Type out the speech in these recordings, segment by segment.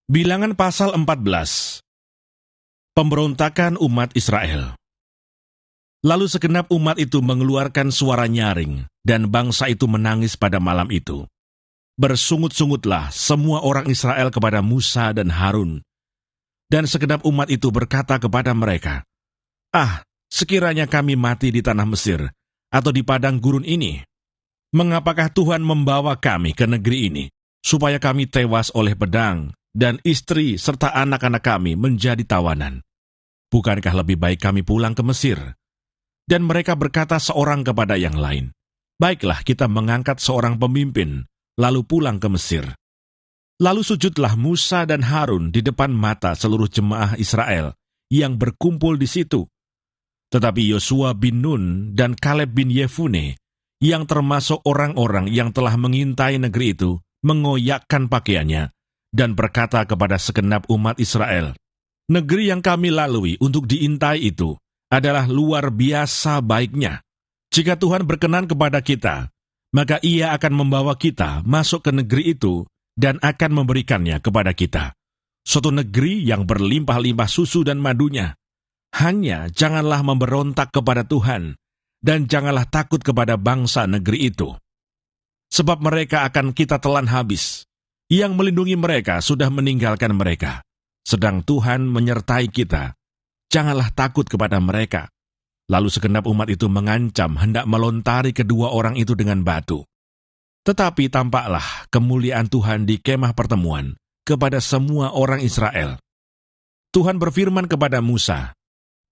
Bilangan pasal 14. Pemberontakan umat Israel. Lalu segenap umat itu mengeluarkan suara nyaring, dan bangsa itu menangis pada malam itu. Bersungut-sungutlah semua orang Israel kepada Musa dan Harun. Dan segenap umat itu berkata kepada mereka, "Ah, sekiranya kami mati di tanah Mesir, atau di padang gurun ini. Mengapakah Tuhan membawa kami ke negeri ini, supaya kami tewas oleh pedang, dan istri serta anak-anak kami menjadi tawanan? Bukankah lebih baik kami pulang ke Mesir?" Dan mereka berkata seorang kepada yang lain, "Baiklah, kita mengangkat seorang pemimpin, lalu pulang ke Mesir." Lalu sujudlah Musa dan Harun di depan mata seluruh jemaah Israel yang berkumpul di situ. Tetapi Yosua bin Nun dan Kaleb bin Yefune, yang termasuk orang-orang yang telah mengintai negeri itu, mengoyakkan pakaiannya, dan berkata kepada segenap umat Israel, "Negeri yang kami lalui untuk diintai itu adalah luar biasa baiknya. Jika Tuhan berkenan kepada kita, maka Ia akan membawa kita masuk ke negeri itu dan akan memberikannya kepada kita. Suatu negeri yang berlimpah-limpah susu dan madunya. Hanya janganlah memberontak kepada Tuhan, dan janganlah takut kepada bangsa negeri itu. Sebab mereka akan kita telan habis. Yang melindungi mereka sudah meninggalkan mereka. Sedang Tuhan menyertai kita. Janganlah takut kepada mereka." Lalu segenap umat itu mengancam hendak melontari kedua orang itu dengan batu. Tetapi tampaklah kemuliaan Tuhan di kemah pertemuan kepada semua orang Israel. Tuhan berfirman kepada Musa,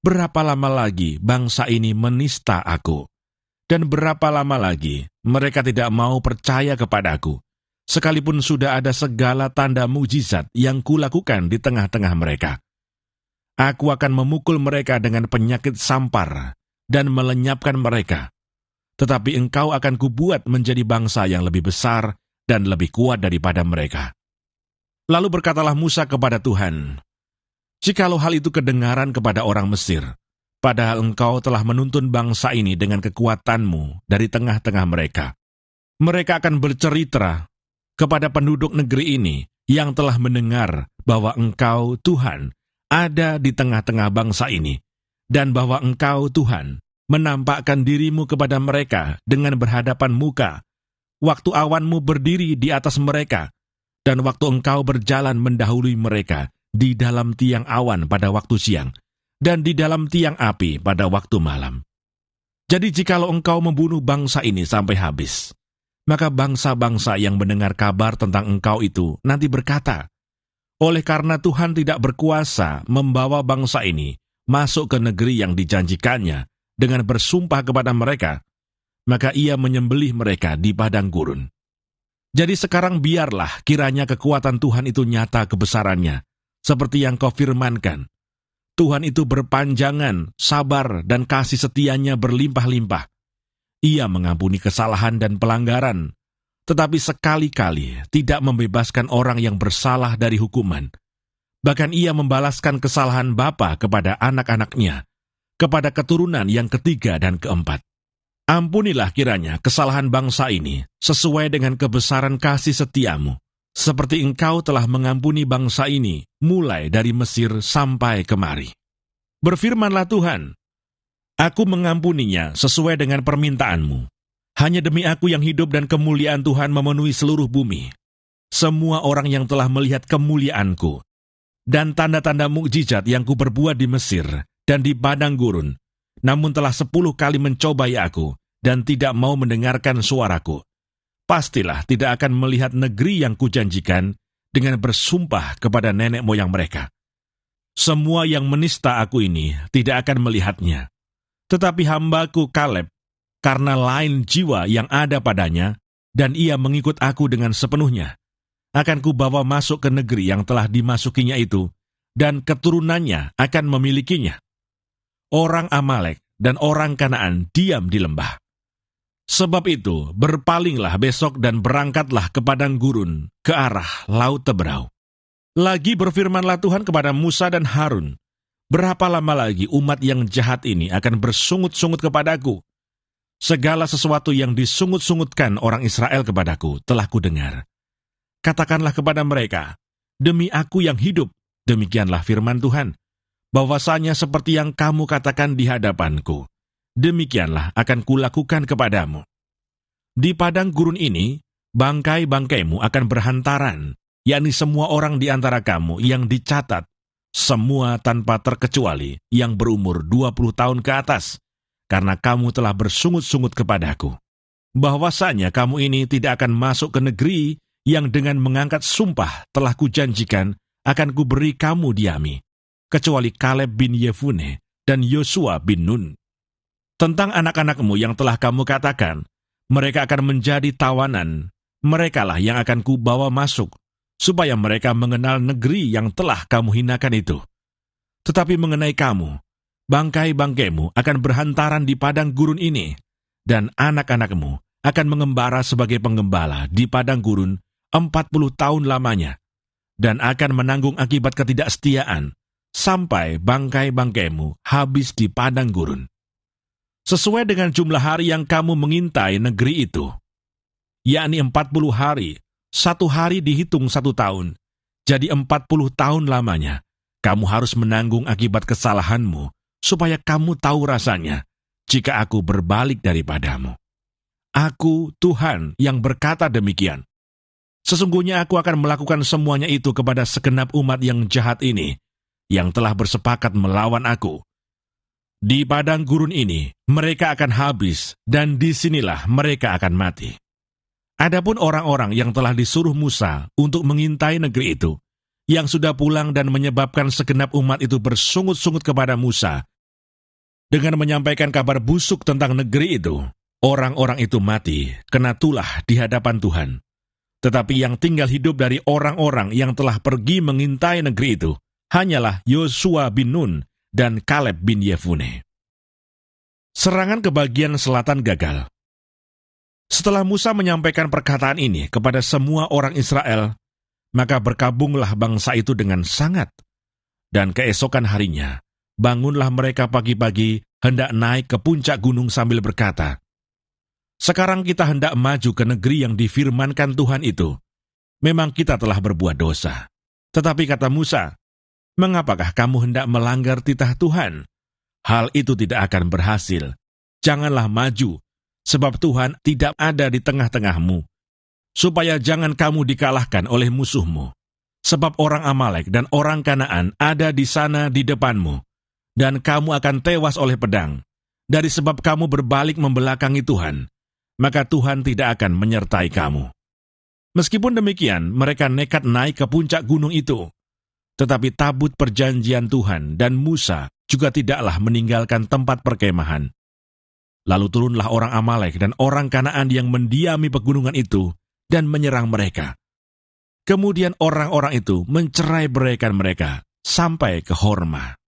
"Berapa lama lagi bangsa ini menista aku? Dan berapa lama lagi mereka tidak mau percaya kepadaku, sekalipun sudah ada segala tanda mujizat yang kulakukan di tengah-tengah mereka? Aku akan memukul mereka dengan penyakit sampar dan melenyapkan mereka. Tetapi engkau akan kubuat menjadi bangsa yang lebih besar dan lebih kuat daripada mereka." Lalu berkatalah Musa kepada Tuhan, "Jikalau hal itu kedengaran kepada orang Mesir, padahal engkau telah menuntun bangsa ini dengan kekuatanmu dari tengah-tengah mereka, mereka akan bercerita kepada penduduk negeri ini yang telah mendengar bahwa engkau, Tuhan, ada di tengah-tengah bangsa ini, dan bahwa engkau, Tuhan, menampakkan dirimu kepada mereka dengan berhadapan muka, waktu awanmu berdiri di atas mereka, dan waktu engkau berjalan mendahului mereka di dalam tiang awan pada waktu siang, dan di dalam tiang api pada waktu malam. Jadi jikalau engkau membunuh bangsa ini sampai habis, maka bangsa-bangsa yang mendengar kabar tentang engkau itu nanti berkata, 'Oleh karena Tuhan tidak berkuasa membawa bangsa ini masuk ke negeri yang dijanjikannya dengan bersumpah kepada mereka, maka Ia menyembelih mereka di padang gurun.' Jadi sekarang biarlah kiranya kekuatan Tuhan itu nyata kebesarannya, seperti yang kau firmankan. Tuhan itu berpanjangan, sabar, dan kasih setianya berlimpah-limpah. Ia mengampuni kesalahan dan pelanggaran, tetapi sekali-kali tidak membebaskan orang yang bersalah dari hukuman. Bahkan Ia membalaskan kesalahan bapa kepada anak-anaknya, kepada keturunan yang ketiga dan keempat. Ampunilah kiranya kesalahan bangsa ini sesuai dengan kebesaran kasih setiamu, seperti engkau telah mengampuni bangsa ini mulai dari Mesir sampai kemari. Berfirmanlah Tuhan, aku mengampuninya sesuai dengan permintaanmu. Hanya demi aku yang hidup dan kemuliaan Tuhan memenuhi seluruh bumi. Semua orang yang telah melihat kemuliaanku dan tanda-tanda mukjizat yang kuperbuat di Mesir dan di padang gurun, namun telah 10 kali mencobai aku dan tidak mau mendengarkan suaraku, pastilah tidak akan melihat negeri yang kujanjikan dengan bersumpah kepada nenek moyang mereka. Semua yang menista aku ini tidak akan melihatnya. Tetapi hambaku Kaleb, karena lain jiwa yang ada padanya, dan ia mengikut aku dengan sepenuhnya, akan kubawa masuk ke negeri yang telah dimasukinya itu, dan keturunannya akan memilikinya. Orang Amalek dan orang Kanaan diam di lembah. Sebab itu, berpalinglah besok dan berangkatlah ke padang gurun, ke arah Laut Teberau." Lagi berfirmanlah Tuhan kepada Musa dan Harun, "Berapa lama lagi umat yang jahat ini akan bersungut-sungut kepadaku? Segala sesuatu yang disungut-sungutkan orang Israel kepadaku telah kudengar. Katakanlah kepada mereka, Demi aku yang hidup, demikianlah firman Tuhan, bahwasanya seperti yang kamu katakan di hadapanku, demikianlah akan kulakukan kepadamu. Di padang gurun ini, bangkai-bangkaimu akan berhantaran, yakni semua orang di antara kamu yang dicatat, semua tanpa terkecuali yang berumur 20 tahun ke atas, karena kamu telah bersungut-sungut kepadaku. Bahwasanya kamu ini tidak akan masuk ke negeri yang dengan mengangkat sumpah telah kujanjikan akan kuberi kamu diami, kecuali Kaleb bin Yefune dan Yosua bin Nun. Tentang anak-anakmu yang telah kamu katakan, mereka akan menjadi tawanan, merekalah yang akan kubawa masuk, supaya mereka mengenal negeri yang telah kamu hinakan itu. Tetapi mengenai kamu, bangkai-bangkaimu akan berhantaran di padang gurun ini, dan anak-anakmu akan mengembara sebagai penggembala di padang gurun 40 tahun lamanya, dan akan menanggung akibat ketidaksetiaan, sampai bangkai-bangkaimu habis di padang gurun. Sesuai dengan jumlah hari yang kamu mengintai negeri itu, yakni 40 hari, 1 hari dihitung 1 tahun, jadi 40 tahun lamanya, kamu harus menanggung akibat kesalahanmu, supaya kamu tahu rasanya, jika aku berbalik daripadamu. Aku, Tuhan, yang berkata demikian. Sesungguhnya aku akan melakukan semuanya itu kepada segenap umat yang jahat ini, yang telah bersepakat melawan aku. Di padang gurun ini, mereka akan habis, dan disinilah mereka akan mati. Adapun orang-orang yang telah disuruh Musa untuk mengintai negeri itu, yang sudah pulang dan menyebabkan segenap umat itu bersungut-sungut kepada Musa, dengan menyampaikan kabar busuk tentang negeri itu, orang-orang itu mati, kena tulah di hadapan Tuhan. Tetapi yang tinggal hidup dari orang-orang yang telah pergi mengintai negeri itu, hanyalah Yosua bin Nun dan Kaleb bin Yefune. Serangan ke bagian selatan gagal. Setelah Musa menyampaikan perkataan ini kepada semua orang Israel, maka berkabunglah bangsa itu dengan sangat. Dan keesokan harinya, bangunlah mereka pagi-pagi hendak naik ke puncak gunung sambil berkata, "Sekarang kita hendak maju ke negeri yang difirmankan Tuhan itu. Memang kita telah berbuat dosa." Tetapi kata Musa, "Mengapakah kamu hendak melanggar titah Tuhan? Hal itu tidak akan berhasil. Janganlah maju, sebab Tuhan tidak ada di tengah-tengahmu, supaya jangan kamu dikalahkan oleh musuhmu. Sebab orang Amalek dan orang Kanaan ada di sana di depanmu, dan kamu akan tewas oleh pedang. Dari sebab kamu berbalik membelakangi Tuhan, maka Tuhan tidak akan menyertai kamu." Meskipun demikian, mereka nekat naik ke puncak gunung itu. Tetapi tabut perjanjian Tuhan dan Musa juga tidaklah meninggalkan tempat perkemahan. Lalu turunlah orang Amalek dan orang Kanaan yang mendiami pegunungan itu dan menyerang mereka. Kemudian orang-orang itu mencerai-beraikan mereka sampai ke Horma.